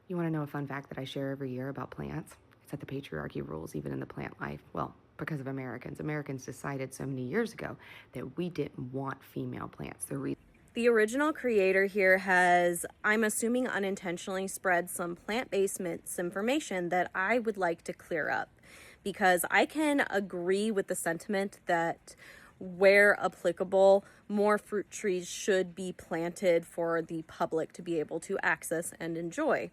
You want to know a fun fact that I share every year about plants? It's that the patriarchy rules even in the plant life. Well, because of Americans. Americans decided so many years ago that we didn't want female plants. The original creator here has, I'm assuming, unintentionally spread some plant-based misinformation that I would like to clear up, because I can agree with the sentiment that where applicable, more fruit trees should be planted for the public to be able to access and enjoy.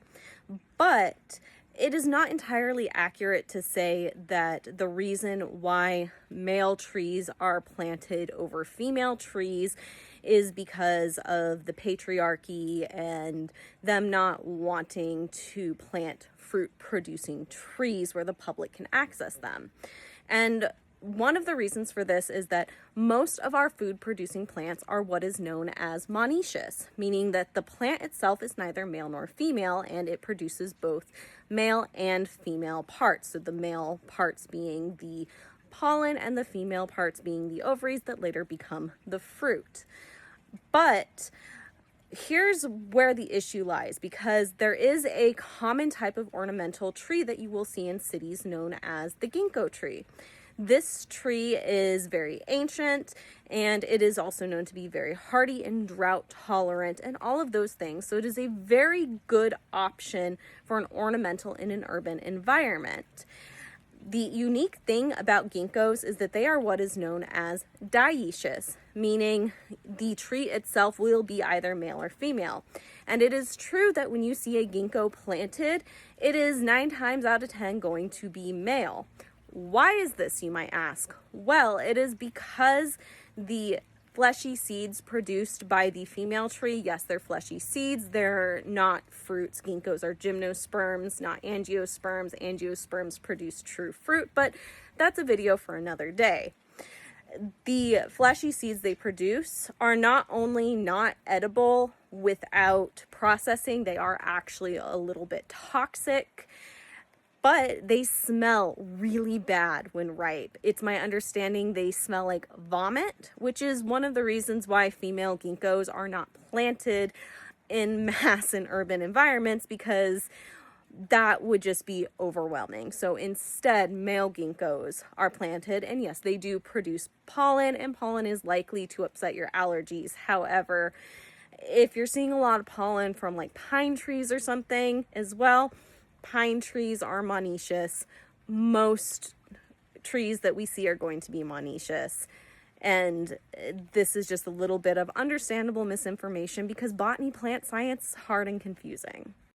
But it is not entirely accurate to say that the reason why male trees are planted over female trees is because of the patriarchy and them not wanting to plant fruit producing trees where the public can access them. And one of the reasons for this is that most of our food producing plants are what is known as monoecious, meaning that the plant itself is neither male nor female, and it produces both male and female parts. So the male parts being the pollen and the female parts being the ovaries that later become the fruit. But here's where the issue lies, because there is a common type of ornamental tree that you will see in cities known as the ginkgo tree. This tree is very ancient, and it is also known to be very hardy and drought tolerant and all of those things. So it is a very good option for an ornamental in an urban environment. The unique thing about ginkgos is that they are what is known as dioecious, meaning the tree itself will be either male or female. And it is true that when you see a ginkgo planted, it is 9 times out of 10 going to be male. Why is this, you might ask? Well, it is because the fleshy seeds produced by the female tree, yes, they're fleshy seeds, they're not fruits. Ginkgos are gymnosperms, not angiosperms. Angiosperms produce true fruit, but that's a video for another day. The fleshy seeds they produce are not only not edible without processing, they are actually a little bit toxic, but they smell really bad when ripe. It's my understanding they smell like vomit, which is one of the reasons why female ginkgos are not planted in mass in urban environments, because that would just be overwhelming. So instead, male ginkgos are planted, and yes, they do produce pollen, and pollen is likely to upset your allergies. However, if you're seeing a lot of pollen from like pine trees or something as well, pine trees are monoecious. Most trees that we see are going to be monoecious. And this is just a little bit of understandable misinformation, because botany plant science is hard and confusing.